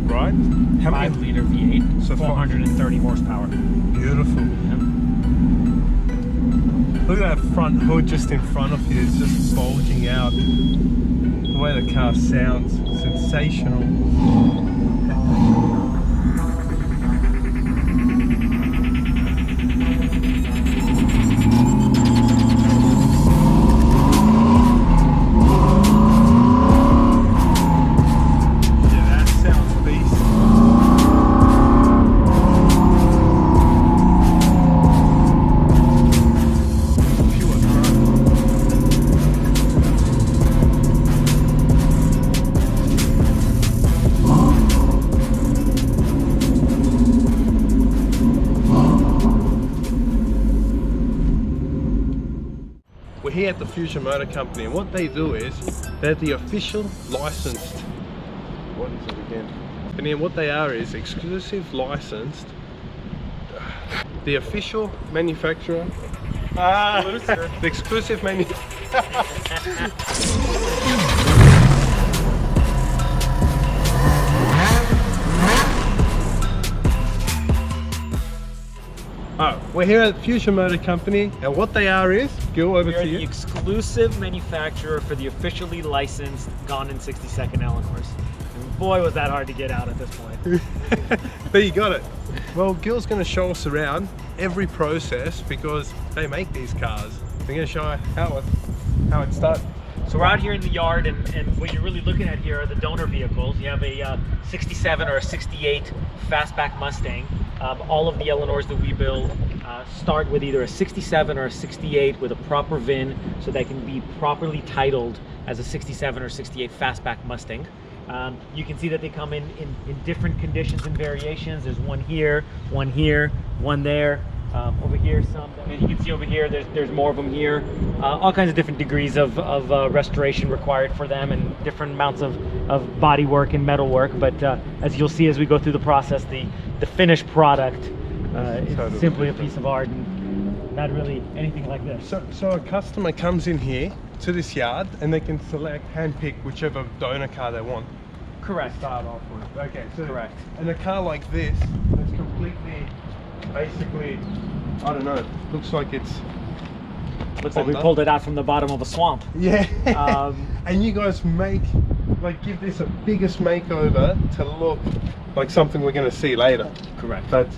right? How many? 5-liter V8, so 430 horsepower. Beautiful. Yep. Look at that front hood just in front of you. It's just bulging out. The way the car sounds, sensational. We're here at the Fusion Motor Company, and what they do is they're the official licensed, what is it again? And then what they are is exclusive licensed, the official manufacturer, the exclusive we're here at Fusion Motor Company, and what they are is, Gil, over to you. We are the exclusive manufacturer for the officially licensed Gone in 60-second Eleanors. And boy, was that hard to get out at this point. But you got it. Well, Gil's going to show us around every process because they make these cars. They're going to show how it starts. So we're out here in the yard, and what you're really looking at here are the donor vehicles. You have a 67 or a 68 fastback Mustang. All of the Eleanors that we build start with either a 67 or a 68 with a proper VIN, so they can be properly titled as a 67 or 68 fastback Mustang. You can see that they come in different conditions and variations. There's one here, one there. Over here, some. I mean, you can see over here, there's more of them here. All kinds of different degrees of restoration required for them, and different amounts of body work and metal work. But as you'll see as we go through the process, the finished product is simply a piece of art, and not really anything like this. So a customer comes in here to this yard, and they can select, handpick whichever donor car they want. Correct. To start off with. Okay. So correct. And a car like this, it's completely. Basically, I don't know, looks like it's... Looks like we pulled it out from the bottom of a swamp. Yeah. And you guys give this a biggest makeover to look like something we're going to see later. Correct. But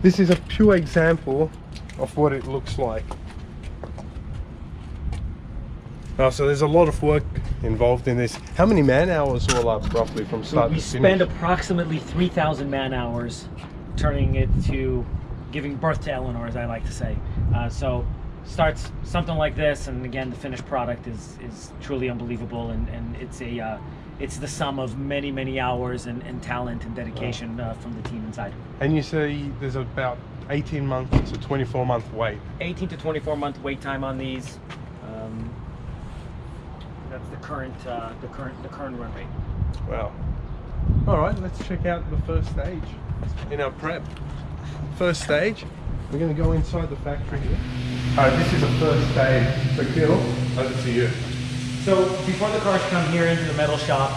this is a pure example of what it looks like. Oh, so there's a lot of work involved in this. How many man hours all up roughly from start to finish? We spend approximately 3,000 man hours turning it to giving birth to Eleanor, as I like to say. So starts something like this, and again, the finished product is truly unbelievable, and it's the sum of many hours and talent and dedication from the team inside. And you say there's about 18 months to 24 month wait. 18 to 24 month wait time on these. That's the current run rate. Wow. All right, let's check out the first stage in our prep. First stage, we're going to go inside the factory here. All right, this is the first stage. So Gil, over to you. So before the cars come here into the metal shop,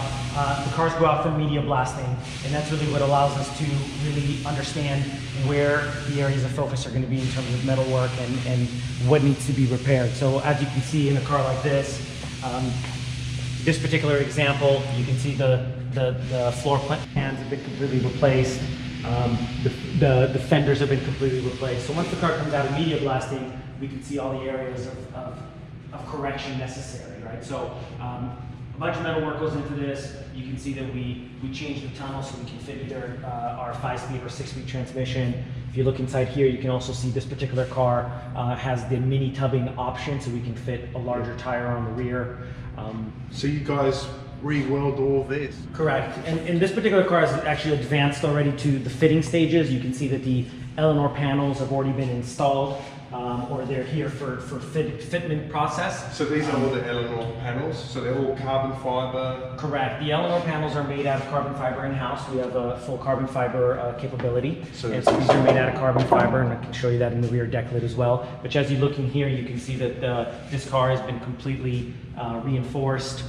the cars go out for media blasting, and that's really what allows us to really understand where the areas of focus are going to be in terms of metal work and what needs to be repaired. So as you can see in a car like this particular example, you can see the floor plans have been completely replaced. The fenders have been completely replaced. So once the car comes out of media blasting, we can see all the areas of correction necessary, right? So a bunch of metal work goes into this. You can see that we changed the tunnel so we can fit either our 5-speed or 6-speed transmission. If you look inside here, you can also see this particular car has the mini tubbing option, so we can fit a larger tire on the rear. So you guys re-weld all this? Correct. And this particular car is actually advanced already to the fitting stages. You can see that the Eleanor panels have already been installed, or they're here for fitment process. So these are all the Eleanor panels, so they're all carbon fiber? Correct. The Eleanor panels are made out of carbon fiber in-house. We have a full carbon fiber capability. So these are made out of carbon fiber, and I can show you that in the rear deck lid as well. But as you look in here, you can see that this car has been completely reinforced.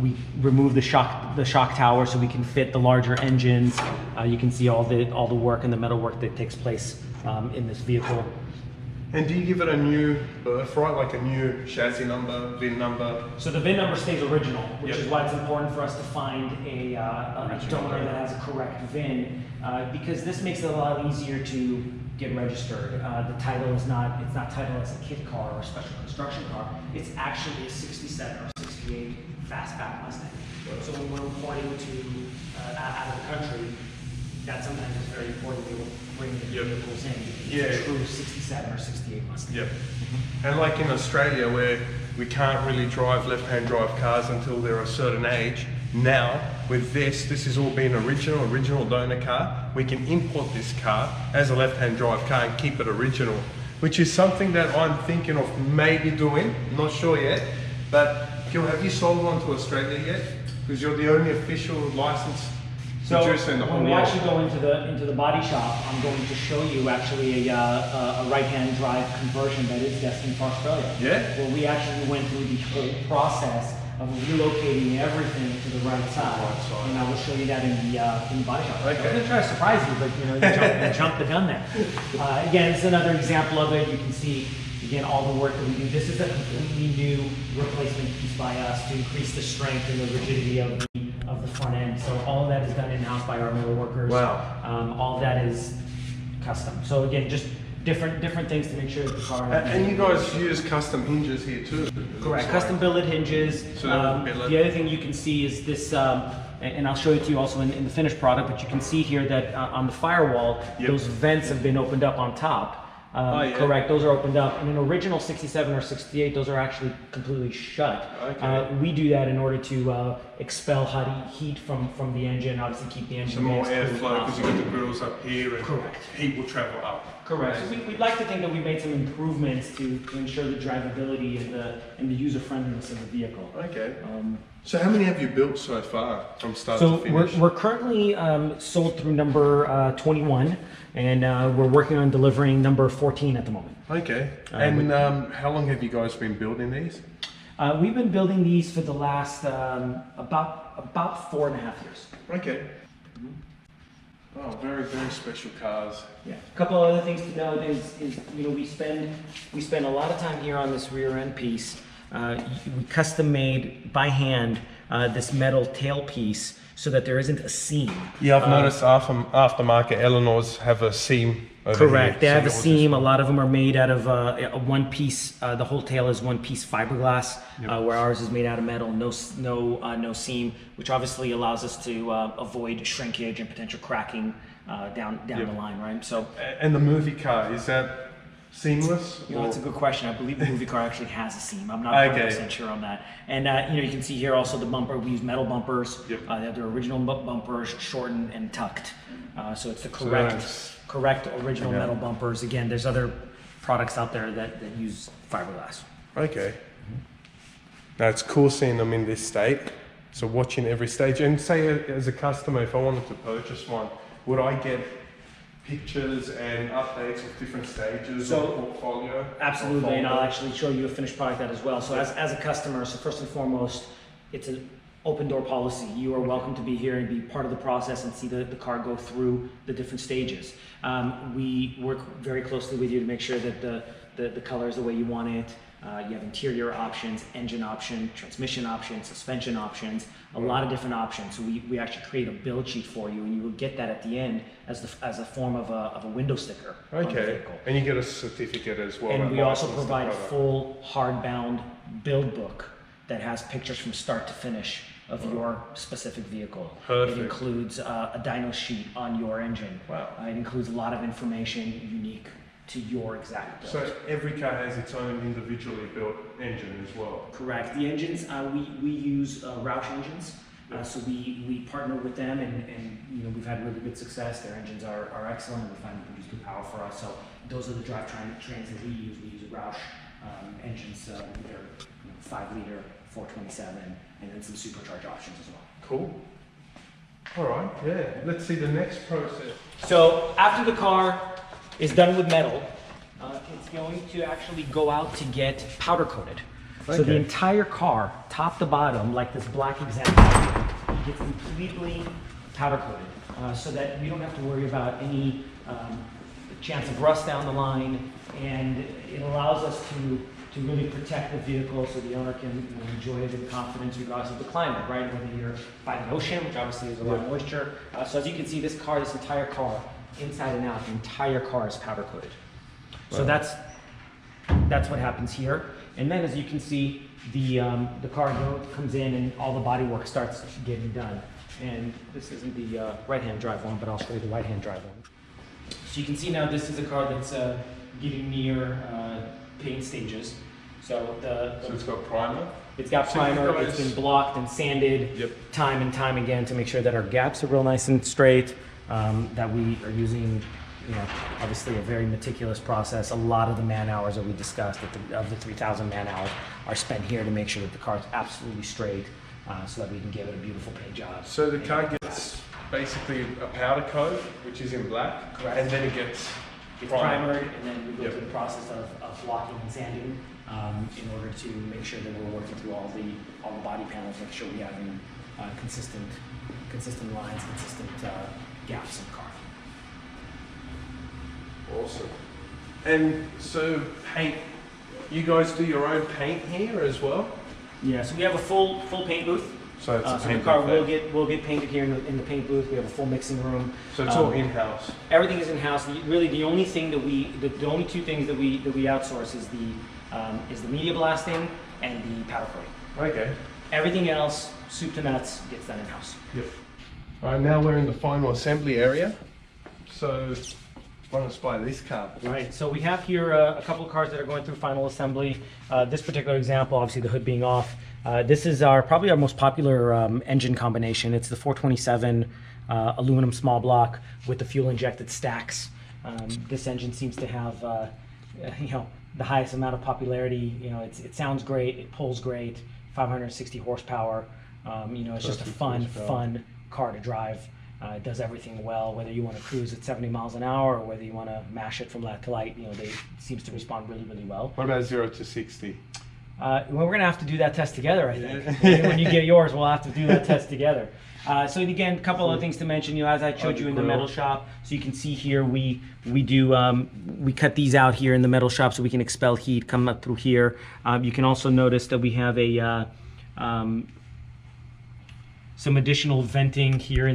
We remove the shock tower so we can fit the larger engines. You can see all the work and the metal work that takes place in this vehicle. And do you give it a new birthright, like a new chassis number, VIN number? So the VIN number stays original, which Yep. is why it's important for us to find a donor that has a correct VIN, because this makes it a lot easier to get registered. The title is not, it's not titled as a kit car or a special construction car. It's actually a 67 or 68 fastback Mustang. So when we're importing to out of the country, that sometimes is very important to bring the vehicles in. It's a true 67 or 68 Mustang. Yep. And like in Australia, where we can't really drive left-hand drive cars until they're a certain age, now with this has all been original donor car. We can import this car as a left-hand drive car and keep it original, which is something that I'm thinking of maybe doing. I'm not sure yet, but Gil, have you sold one to Australia yet? Because you're the only official licensed producer in the whole when we world. actually go into the body shop, I'm going to show you actually a right-hand drive conversion that is destined for Australia. Yeah? Where we actually went through the whole process of relocating everything to the right side. And I will show you that in the body shop. Okay. I'm going to try to surprise you, but you jumped the gun there. Again, it's another example of it. You can see, again, all the work that we do. This is a completely new replacement piece by us to increase the strength and the rigidity of the front end. So all of that is done in-house by our metal workers. Wow. All of that is custom. So again, just different things to make sure that the car. And you guys use custom hinges here too? Correct. Custom billet hinges. So the other thing you can see is this, and I'll show it to you also in the finished product, but you can see here that on the firewall, those vents have been opened up on top. Correct, those are opened up. In an original 67 or 68, those are actually completely shut. Okay. We do that in order to expel hot heat from the engine, obviously keep the engine Some more as cool as airflow because possible. you've got the grills up here and Correct. heat will travel up. Correct. So we'd like to think that we made some improvements to ensure the drivability and the user friendliness of the vehicle. Okay. So how many have you built so far from start So to finish? we're currently sold through number 21, and we're working on delivering number 14 at the moment. Okay. And how long have you guys been building these? We've been building these for the last about 4.5 years. Okay. Oh, very, very special cars. Yeah. A couple of other things to note is we spend a lot of time here on this rear end piece. We custom made by hand this metal tail piece so that there isn't a seam. Yeah, I've noticed aftermarket Eleanors have a seam over Correct. They here. have a seam. A lot of them are made out of a one piece. The whole tail is one piece fiberglass, where ours is made out of metal. No seam, which obviously allows us to avoid shrinkage and potential cracking down the line, right? So. And the movie car, is that seamless? That's a good question. I believe the movie car actually has a seam. I'm not 100% sure on that. And you can see here also the bumper. We use metal bumpers. They're original bumpers, shortened and tucked. So it's the correct original metal bumpers. Again, there's other products out there that use fiberglass. Okay. Now it's cool seeing them in this state. So watching every stage. And say as a customer, if I wanted to purchase one, would I get pictures and updates of different stages of the portfolio? Absolutely, and I'll actually show you a finished product that as well. So as a customer, so first and foremost, it's an open door policy. You are welcome to be here and be part of the process and see the car go through the different stages. We work very closely with you to make sure that the color is the way you want it. You have interior options, engine option, transmission options, suspension options, a lot of different options. So we actually create a build sheet for you, and you will get that at the end as a form of a window sticker on the vehicle. And you get a certificate as well. And we also provide a full hardbound build book that has pictures from start to finish of your specific vehicle. Perfect. It includes a dyno sheet on your engine. Wow. It includes a lot of information unique to your exact build. So every car has its own individually built engine as well. Correct. The engines, we use Roush engines. So we partner with them, and we've had really good success. Their engines are excellent. We find they produce good power for us. So those are the drivetrains that we use. We use Roush engines. They're 5-liter, 427, and then some supercharged options as well. Cool. All right. Yeah. Let's see the next process. So after the car is done with metal, it's going to actually go out to get powder coated. So the entire car, top to bottom, like this black example, gets completely powder coated, so that we don't have to worry about any chance of rust down the line, and it allows us to really protect the vehicle so the owner can enjoy it in confidence regardless of the climate, right? Whether you're by the ocean, which obviously is a lot of moisture. So as you can see, this entire car, inside and out, the entire car is powder coated. Wow. So that's what happens here. And then as you can see, the car comes in and all the body work starts getting done. And this isn't the right-hand drive one, but I'll show you the right-hand drive one. So you can see now this is a car that's getting near paint stages. So it's got primer? It's got primer, it's been blocked and sanded time and time again to make sure that our gaps are real nice and straight, that we are using, obviously a very meticulous process. A lot of the man hours that we discussed, of the 3,000 man hours, are spent here to make sure that the car is absolutely straight, so that we can give it a beautiful paint job. So the car gets basically a powder coat, which is in black, correct, and then it gets primered, and then we go through the process of blocking and sanding in order to make sure that we're working through all the body panels, make sure we have consistent lines, consistent gaps in the car. Awesome. And so paint, you guys do your own paint here as well? Yeah, so we have a full paint booth. So it's a so paint the car booth will get painted here in the paint booth. We have a full mixing room. So it's all in-house. Everything is in-house. Really, the only thing the only two things that we outsource is the media blasting and the powder coating. Okay. Everything else, soup to nuts, gets done in-house. Yep. All right, now we're in the final assembly area. So want to display this car. Right, so we have here a couple of cars that are going through final assembly. This particular example, obviously the hood being off. This is probably our most popular engine combination. It's the 427 aluminum small block with the fuel injected stacks. This engine seems to have the highest amount of popularity. It sounds great, it pulls great, 560 horsepower. It's just a fun car to drive. It does everything well, whether you want to cruise at 70 miles an hour or whether you want to mash it from left to right. It seems to respond really, really well. What about 0 to 60? Well, we're going to have to do that test together, I think. When you get yours, we'll have to do that test together. So again, a couple of things to mention. As I showed you in the metal shop, so you can see here we cut these out here in the metal shop so we can expel heat, come up through here. You can also notice that we have a some additional venting here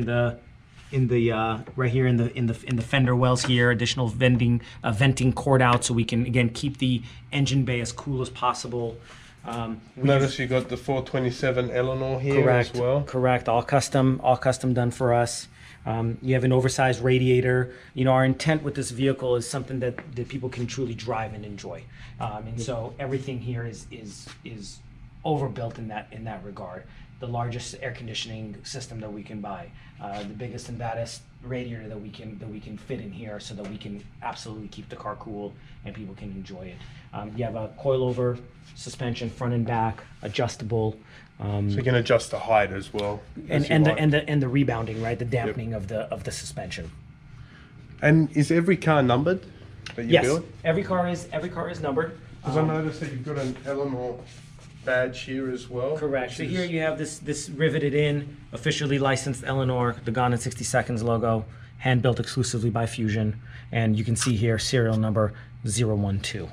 right here in the fender wells here, additional venting cord out so we can again keep the engine bay as cool as possible. Notice you got the 427 Eleanor here as well. Correct, all custom done for us. You have an oversized radiator. Our intent with this vehicle is something that people can truly drive and enjoy, and so everything here is overbuilt in that regard. The largest air conditioning system that we can buy, the biggest and baddest radiator that we can fit in here, so that we can absolutely keep the car cool and people can enjoy it. You have a coilover suspension, front and back, adjustable. So you can adjust the height as well, and the rebounding, right? The dampening of the suspension. And is every car numbered that you build? Yes, every car is numbered. Because I noticed that you've got an Eleanor badge here as well. Correct. So here you have this riveted in, officially licensed Eleanor, the Gone in 60 Seconds logo, hand built exclusively by Fusion, and you can see here serial number 012.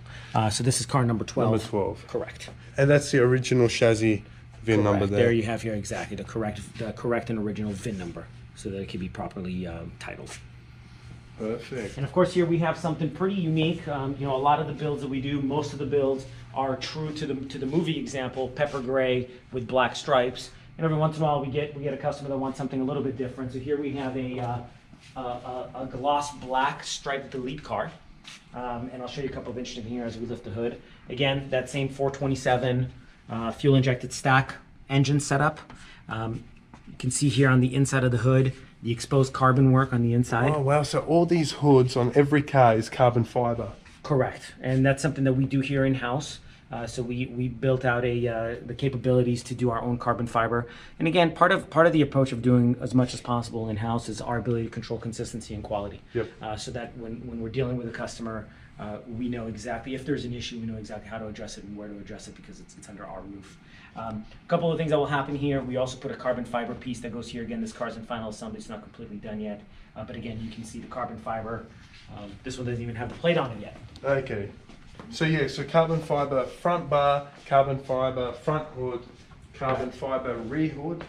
So this is car number 12. Number 12. Correct. And that's the original chassis VIN number there. There you have here exactly the correct and original VIN number, so that it can be properly titled. Perfect. And of course here we have something pretty unique. A lot of the builds that we do, most of the builds are true to the movie example, pepper gray with black stripes. And every once in a while we get a customer that wants something a little bit different. So here we have a gloss black striped delete car. And I'll show you a couple of interesting here as we lift the hood. Again, that same 427 fuel injected stack engine setup. You can see here on the inside of the hood, the exposed carbon work on the inside. Oh wow, so all these hoods on every car is carbon fiber. Correct, and that's something that we do here in-house. So we built out the capabilities to do our own carbon fiber. And again, part of the approach of doing as much as possible in-house is our ability to control consistency and quality. Yep. So that when we're dealing with a customer, we know exactly, if there's an issue, we know exactly how to address it and where to address it because it's under our roof. A couple of things that will happen here. We also put a carbon fiber piece that goes here. Again, this car's in final assembly. It's not completely done yet. But again, you can see the carbon fiber. This one doesn't even have the plate on it yet. Okay. So yeah, so carbon fiber front bar, carbon fiber front hood, carbon fiber rear hood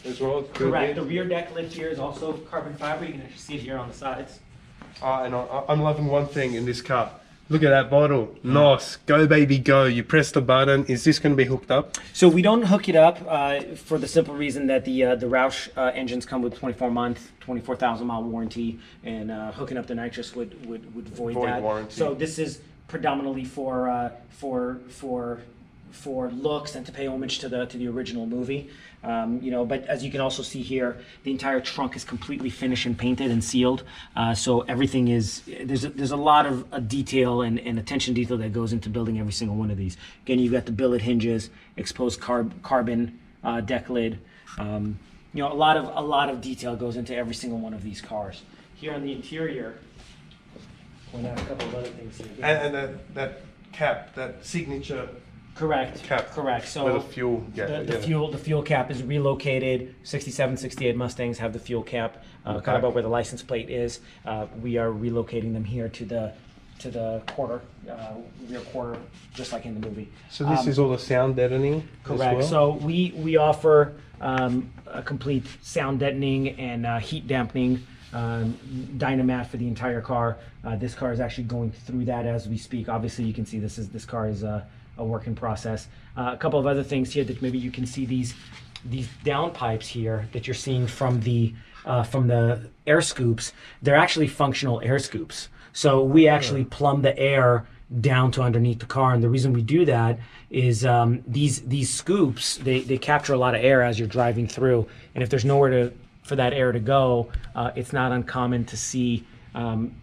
as well. Correct. The rear deck lid here is also carbon fiber. You can actually see it here on the sides. And I'm loving one thing in this car. Look at that bottle. Nice. Go baby go. You press the button. Is this going to be hooked up? So we don't hook it up for the simple reason that the Roush engines come with 24-month, 24,000 mile warranty, and hooking up the nitrous would void that. Warranty. So this is predominantly for looks and to pay homage to the original movie. But as you can also see here, the entire trunk is completely finished and painted and sealed. So everything is, there's a lot of detail and attention detail that goes into building every single one of these. Again, you've got the billet hinges, exposed carbon deck lid. A lot of detail goes into every single one of these cars. Here on the interior, point out a couple of other things here. And that cap, that signature. Correct. Cap. Correct. So with the fuel. The fuel cap is relocated. 67, 68 Mustangs have the fuel cap, kind of about where the license plate is. We are relocating them here to the quarter, rear quarter, just like in the movie. So this is all the sound deadening. Correct. As well? So we offer a complete sound deadening and heat dampening dynamat for the entire car. This car is actually going through that as we speak. Obviously, you can see this car is a work in process. A couple of other things here that maybe you can see, these down pipes here that you're seeing from the air scoops. They're actually functional air scoops. So we actually plumb the air down to underneath the car, and the reason we do that is these scoops they capture a lot of air as you're driving through, and if there's nowhere for that air to go, it's not uncommon to see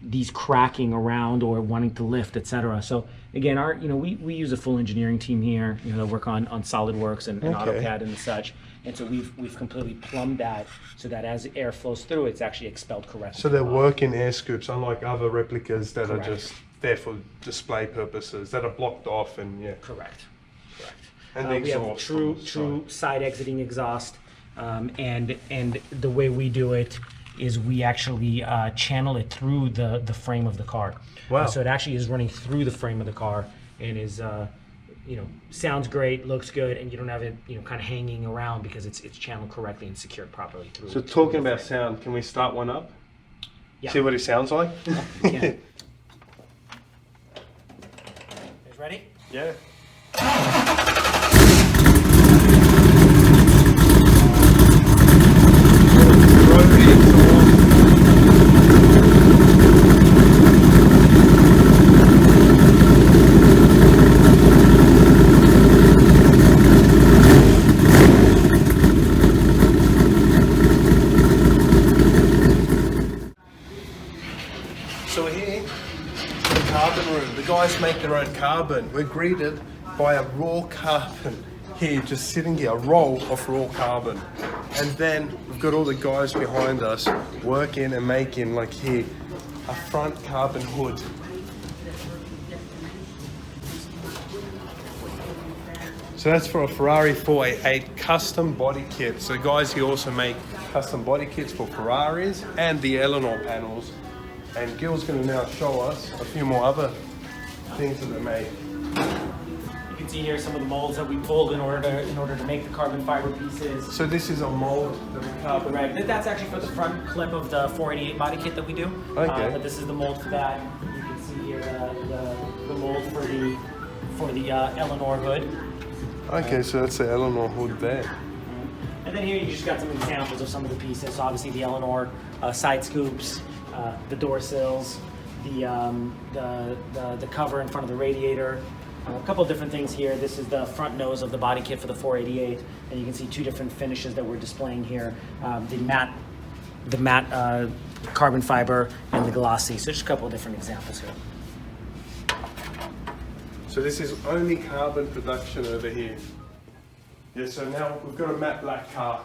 these cracking around or wanting to lift, etc. So again, we use a full engineering team here, that work on SolidWorks and AutoCAD and such. And so we've completely plumbed that so that as air flows through, it's actually expelled correctly. So they're working air scoops, unlike other replicas that Correct. are just there for display purposes, that are blocked off and Correct. And the we have exhaust true side exiting exhaust, and the way we do it is we actually channel it through the frame of the car. Wow. So it actually is running through the frame of the car and is sounds great, looks good, and you don't have it kind of hanging around because it's channeled correctly and secured properly through. So talking about sound, can we start one up? Yeah. See what it sounds like? Yeah. Guys ready? Yeah. So we're here in the carbon room. The guys make their own carbon. We're greeted by a raw carbon here, just sitting here, a roll of raw carbon. And then we've got all the guys behind us working and making, like here, a front carbon hood. So that's for a Ferrari 488 custom body kit. So guys here also make custom body kits for Ferraris and the Eleanor panels. And Gil's going to now show us a few more other things that they made. You can see here some of the molds that we pulled in order to make the carbon fiber pieces. So this is a mold that we carbon. Correct. That's actually for the front clip of the 488 body kit that we do. Okay. But this is the mold for that. You can see here the mold for the Eleanor hood. Okay, so that's the Eleanor hood there. And then here you just got some examples of some of the pieces. So obviously the Eleanor side scoops, the door sills, the cover in front of the radiator. A couple of different things here. This is the front nose of the body kit for the 488, and you can see two different finishes that we're displaying here: the matte carbon fiber and the glossy. So just a couple of different examples here. So this is only carbon production over here. Yeah, so now we've got a matte black car.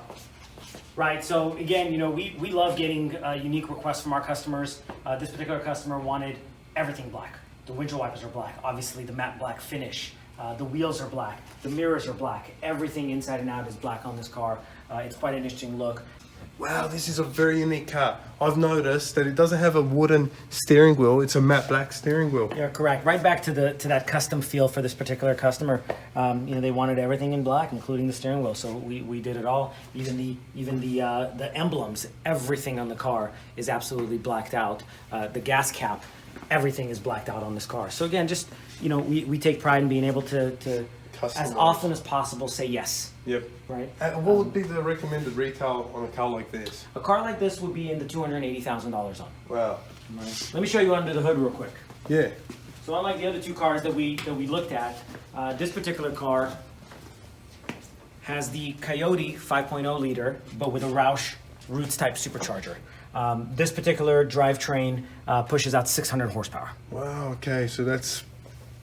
Right, so again, you know, we love getting unique requests from our customers. This particular customer wanted everything black. The windshield wipers are black, obviously the matte black finish. The wheels are black, the mirrors are black. Everything inside and out is black on this car. It's quite an interesting look. Wow, this is a very unique car. I've noticed that it doesn't have a wooden steering wheel, it's a matte black steering wheel. You're correct. Right back to that custom feel for this particular customer. You know, they wanted everything in black, including the steering wheel. So we did it all. Even the emblems, everything on the car is absolutely blacked out. The gas cap, everything is blacked out on this car. So again, just, you know, we take pride in being able to as often as possible say yes. Yep. Right. And what would be the recommended retail on a car like this? A car like this would be in the $280,000 on. Wow. Right. Let me show you under the hood real quick. Yeah. So unlike the other two cars that we looked at, this particular car has the Coyote 5.0 liter, but with a Roush Roots type supercharger. This particular drivetrain pushes out 600 horsepower. Wow, okay, so that's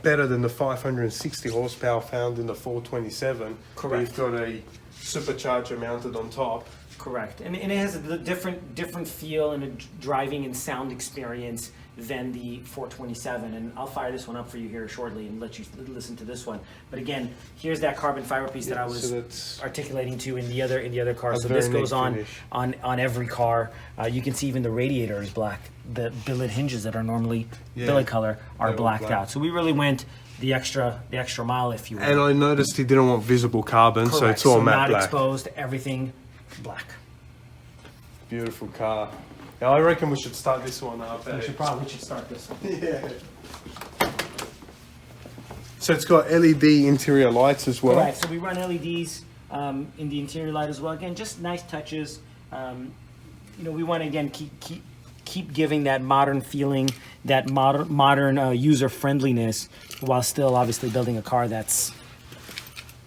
better than the 560 horsepower found in the 427. Correct. You've got a supercharger mounted on top. Correct, and it has a different feel and a driving and sound experience than the 427. And I'll fire this one up for you here shortly and let you listen to this one. But again, here's that carbon fiber piece that I was articulating to in the other car. So this goes on every car. You can see even the radiator is black. The billet hinges that are normally billet color are blacked out. So we really went the extra mile, if you will. And I noticed he didn't want visible carbon, Correct. so it's all matte not black. Exposed, everything black. Beautiful car. Yeah, I reckon we should start this one up. We should start this one. Yeah. So it's got LED interior lights as well. Right. So we run LEDs in the interior light as well. Again, just nice touches. You know, we want to again keep giving that modern feeling, that modern user friendliness, while still obviously building a car that's,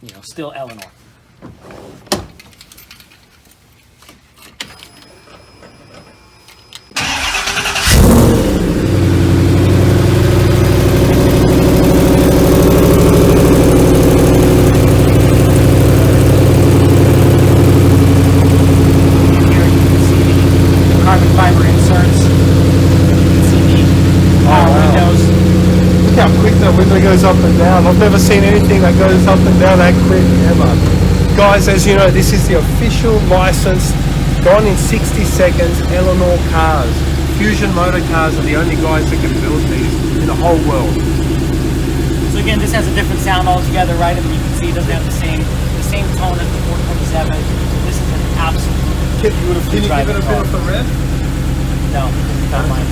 you know, still Eleanor. Goes up and down. I've never seen anything that goes up and down that quick ever. Guys, as you know, this is the official licensed, gone in 60 seconds Eleanor cars. Fusion Motor Cars are the only guys that can build these in the whole world. So again, this has a different sound altogether, right? I mean, you can see it doesn't have the same tone as the 427. So this is an absolute. Can you give it a bit of a rev? No, not mine.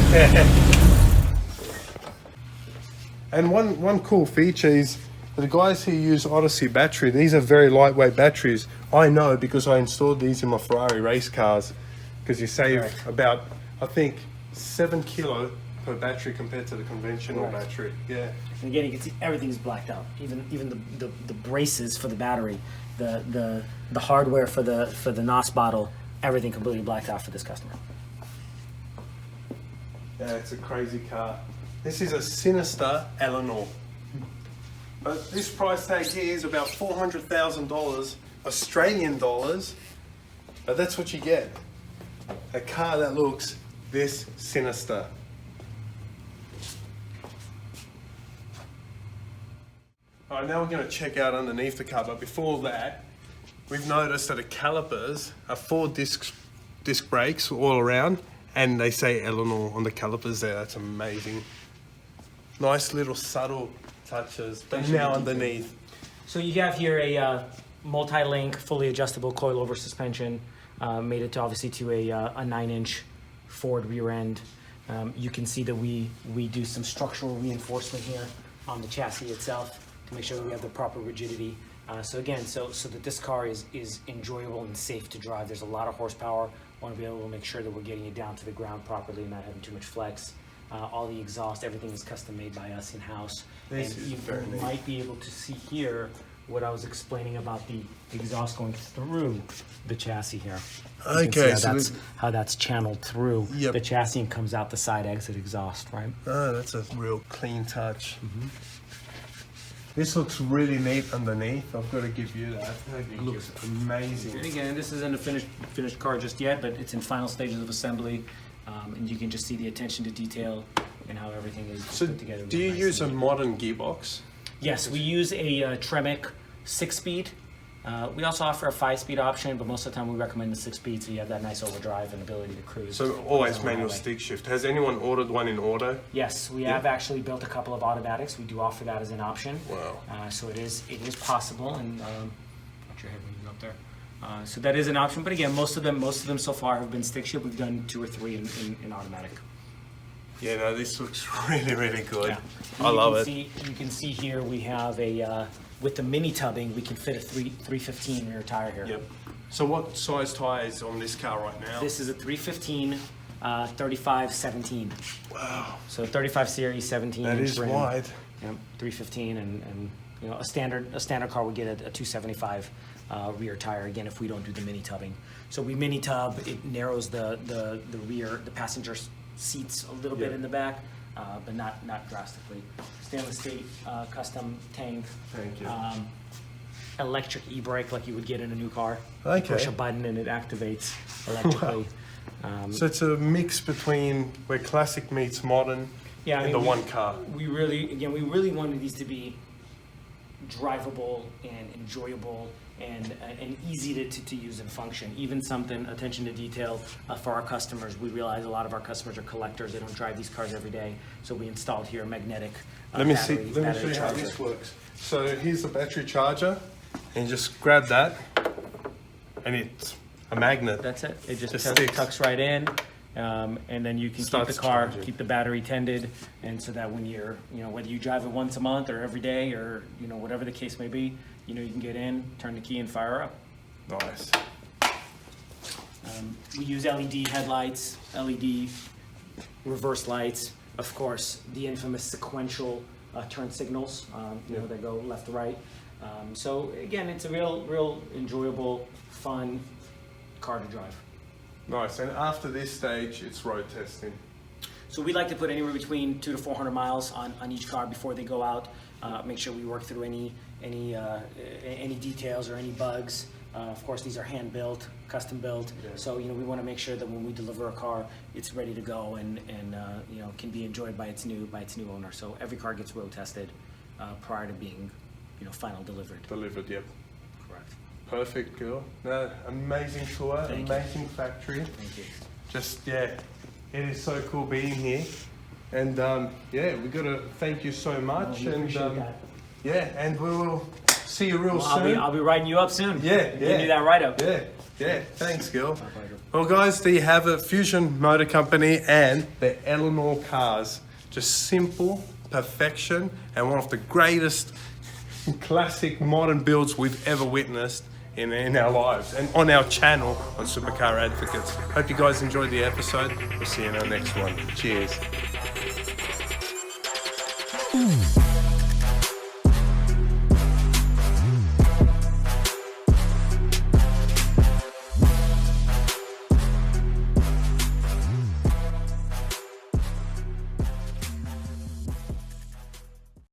And one cool feature is the guys who use Odyssey battery, these are very lightweight batteries. I know because I installed these in my Ferrari race cars, because you save about, I think, 7 kilo per battery compared to the conventional battery. Yeah. And again, you can see everything's blacked out. Even the braces for the battery, the hardware for the NOS bottle, everything completely blacked out for this customer. Yeah, it's a crazy car. This is a sinister Eleanor. But this price tag here is about $400,000 Australian dollars. But that's what you get. A car that looks this sinister. All right, now we're going to check out underneath the car. But before that, we've noticed that the calipers are 4 disc brakes all around. And they say Eleanor on the calipers there. That's amazing. Nice little subtle touches, but now underneath. So you have here a multi-link, fully adjustable coilover suspension, made it to obviously to a 9-inch Ford rear end. You can see that we do some structural reinforcement here on the chassis itself to make sure that we have the proper rigidity. So again, so that this car is enjoyable and safe to drive. There's a lot of horsepower. Want to be able to make sure that we're getting it down to the ground properly and not having too much flex. All the exhaust, everything is custom made by us in-house. And you might be able to see here what I was explaining about the exhaust going through the chassis here. Okay, so how that's channeled through the chassis and comes out the side exit exhaust, right? Oh, that's a real clean touch. This looks really neat underneath. I've got to give you that. It looks amazing. And again, this isn't a finished car just yet, but it's in final stages of assembly, and you can just see the attention to detail and how everything is put together. Do you use a modern gearbox? Yes, we use a Tremec 6-speed. We also offer a 5-speed option, but most of the time we recommend the 6-speed, so you have that nice overdrive and ability to cruise. So always manual stick shift. Has anyone ordered one in auto? Yes, we have actually built a couple of automatics. We do offer that as an option. Wow. So it is possible, and watch your head when you go up there. So that is an option, but again, most of them so far have been stick shift. We've done 2 or 3 in automatic. Yeah, no, this looks really, really good. Yeah. I love it. You can see here we have a, with the mini tubbing, we can fit a 315 rear tire here. Yep. So what size tire is on this car right now? This is a 315 35/17. Wow. So 35 series, 17 That inch is rim. wide. Yep, 315, and you know, a standard car would get a 275 rear tire, again, if we don't do the mini tubbing. So we mini tub, it narrows the rear, the passenger seats a little bit in the back, but not drastically. Stainless steel custom tank. Thank you. Electric e-brake like you would get in a new car. Okay. You push a button and it activates electrically. So it's a mix between where classic meets modern in the one car. We really wanted these to be drivable and enjoyable and easy to use and function. Even something, attention to detail for our customers. We realize a lot of our customers are collectors. They don't drive these cars every day. So we installed here a magnetic Let me show battery you how charger. this works. So here's the battery charger, and you just grab that, and it's a magnet. That's it. It just sticks. tucks right in, and then you can keep the car, keep the battery tended, and so that when you're, whether you drive it once a month or every day or whatever the case may be, you can get in, turn the key, and fire up. Nice. We use LED headlights, LED reverse lights, of course, the infamous sequential turn signals, that go left to right. So again, it's a real enjoyable, fun car to drive. Nice. And after this stage, it's road testing. So we like to put anywhere between 200 to 400 miles on each car before they go out. Make sure we work through any details or any bugs. Of course, these are hand built, custom built. Yeah. So we want to make sure that when we deliver a car, it's ready to go and can be enjoyed by its new owner. So every car gets road tested prior to being final delivered. Delivered, yep. Correct. Perfect, Gil. No, amazing tour, amazing factory. Thank you. Just it is so cool being here, and we got to thank you so much. We appreciate that. And we will see you real soon. I'll be riding you up soon. Yeah. Give you that ride up. Yeah. Thanks, Gil. Well, guys, there you have it. Fusion Motor Company and the ELEANOR cars. Just simple perfection and one of the greatest classic modern builds we've ever witnessed in our lives and on our channel on Supercar Advocates. Hope you guys enjoyed the episode. We'll see you in our next one. Cheers.